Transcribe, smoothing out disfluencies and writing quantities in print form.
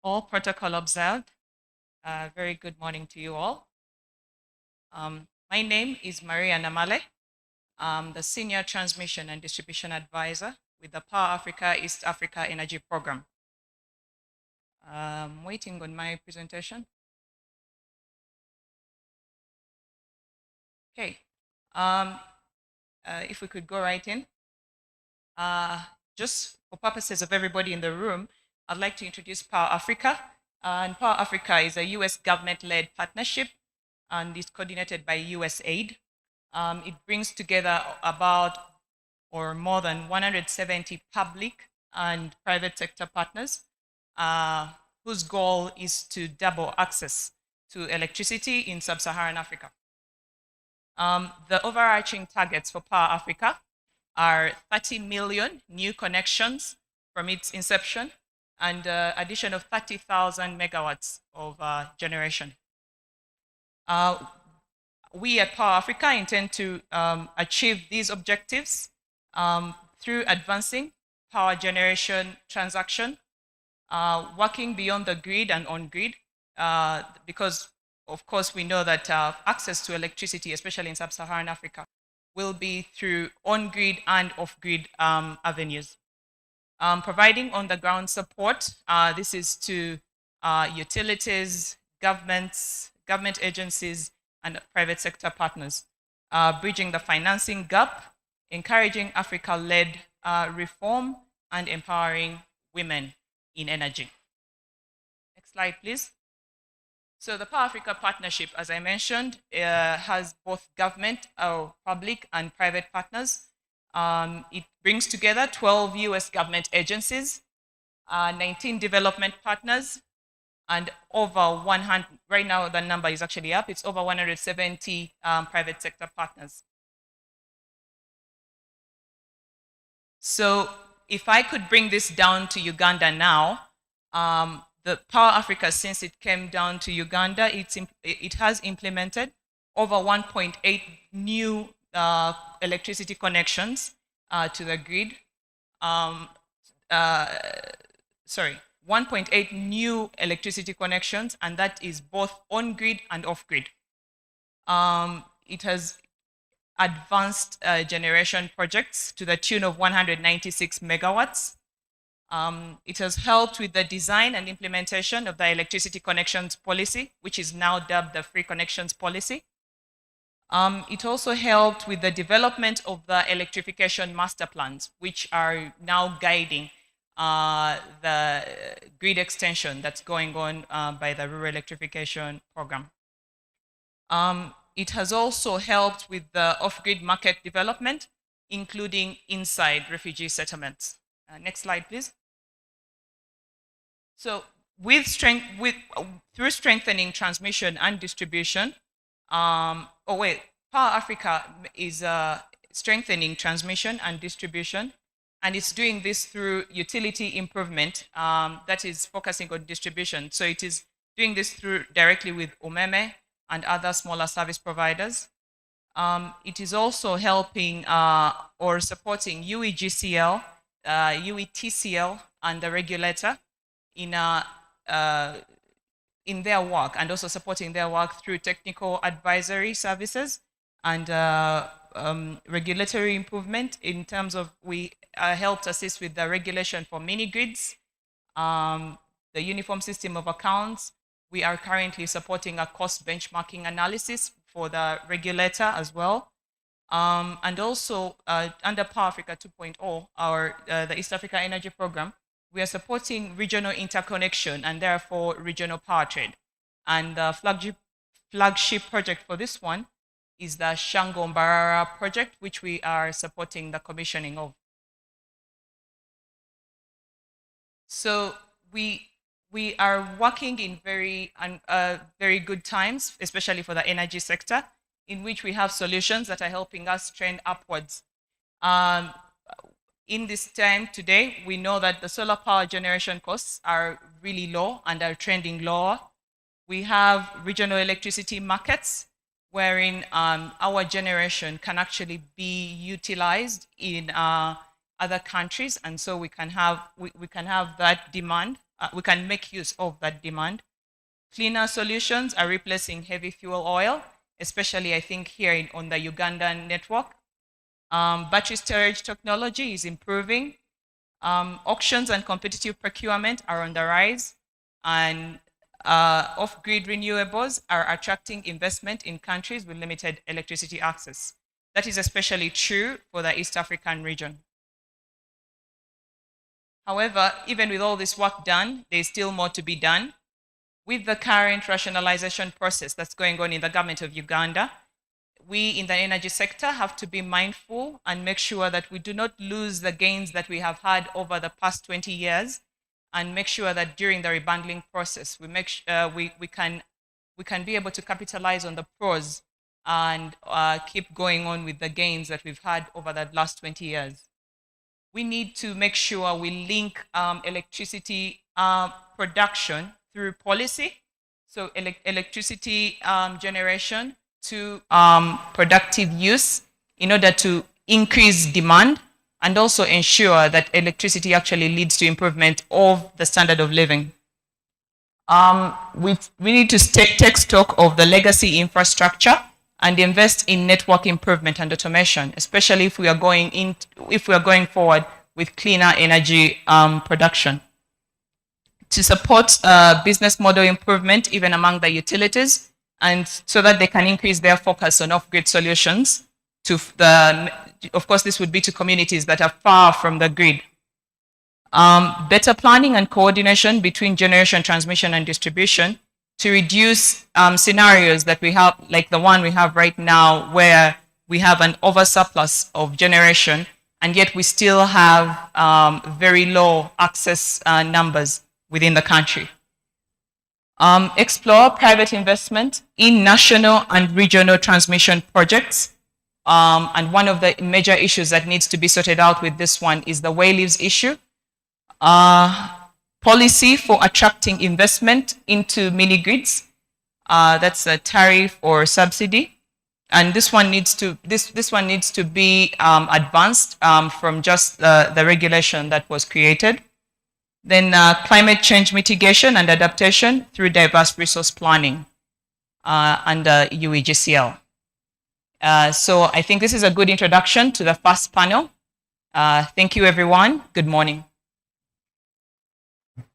All protocol observed. Very good morning to you all. My name is Maria Namale. I'm the Senior Transmission and Distribution Advisor with the Power Africa East Africa Energy Program. Waiting on my presentation. Okay. If we could go right in. Just for purposes of everybody in the room, I'd like to introduce Power Africa. And Power Africa is a US government-led partnership and is coordinated by USAID. It brings together about or more than 170 public and private sector partners whose goal is to double access to electricity in sub-Saharan Africa. The overarching targets for Power Africa are 30 million new connections from its inception and addition of 30,000 megawatts of generation. We at Power Africa intend to achieve these objectives through advancing power generation transaction, working beyond the grid and on grid, because of course we know that access to electricity, especially in sub-Saharan Africa, will be through on-grid and off-grid avenues. Providing on-the-ground support, this is to utilities, government agencies, and private sector partners, bridging the financing gap, encouraging Africa-led reform, and empowering women in energy. Next slide, please. So the Power Africa Partnership, as I mentioned, has both government, public, and private partners. It brings together 12 US government agencies, 19 development partners, and over 100, right now the number is actually up, it's over 170 private sector partners. So if I could bring this down to Uganda now, the Power Africa, since it came down to Uganda, it has implemented over 1.8 new electricity connections to the grid. 1.8 new electricity connections, and that is both on-grid and off-grid. It has advanced generation projects to the tune of 196 megawatts. It has helped with the design and implementation of the electricity connections policy, which is now dubbed the Free Connections Policy. It also helped with the development of the electrification master plans, which are now guiding the grid extension that's going on by the Rural Electrification Program. It has also helped with the off-grid market development, including inside refugee settlements. Next slide, please. So through strengthening transmission and distribution, Power Africa is strengthening transmission and distribution, and it's doing this through utility improvement that is focusing on distribution. So it is doing this through directly with Umeme and other smaller service providers. It is also helping or supporting UEGCL, UETCL, and the regulator in their work, and also supporting their work through technical advisory services and regulatory improvement in terms of we helped assist with the regulation for mini grids, the uniform system of accounts. We are currently supporting a cost benchmarking analysis for the regulator as well. And also under Power Africa 2.0, the East Africa Energy Program, we are supporting regional interconnection and therefore regional power trade. And the flagship project for this one is the Shango Mbarara project, which we are supporting the commissioning of. So we are working in very good times, especially for the energy sector, in which we have solutions that are helping us trend upwards. In this time today, we know that the solar power generation costs are really low and are trending lower. We have regional electricity markets wherein our generation can actually be utilized in other countries, and so we can have that demand we can make use of that demand. Cleaner solutions are replacing heavy fuel oil, especially I think here on the Ugandan network. Battery storage technology is improving. Auctions and competitive procurement are on the rise, and off-grid renewables are attracting investment in countries with limited electricity access. That is especially true for the East African region. However, even with all this work done, there is still more to be done. With the current rationalization process that's going on in the government of Uganda, we in the energy sector have to be mindful and make sure that we do not lose the gains that we have had over the past 20 years, and make sure that during the rebundling process, we can be able to capitalize on the pros and keep going on with the gains that we've had over the last 20 years. We need to make sure we link electricity production through policy, so electricity generation to productive use in order to increase demand and also ensure that electricity actually leads to improvement of the standard of living. We need to take stock of the legacy infrastructure and invest in network improvement and automation, especially if we are going forward with cleaner energy production. To support business model improvement even among the utilities, and so that they can increase their focus on off-grid solutions. Of course, this would be to communities that are far from the grid. Better planning and coordination between generation, transmission, and distribution to reduce scenarios that we have, like the one we have right now, where we have an oversurplus of generation, and yet we still have very low access numbers within the country. Explore private investment in national and regional transmission projects. And one of the major issues that needs to be sorted out with this one is the wayleaves issue. Policy for attracting investment into mini grids. That's a tariff or subsidy. And this one needs to be advanced from just the regulation that was created. Then climate change mitigation and adaptation through diverse resource planning under UEGCL. So I think this is a good introduction to the first panel. Thank you, everyone. Good morning.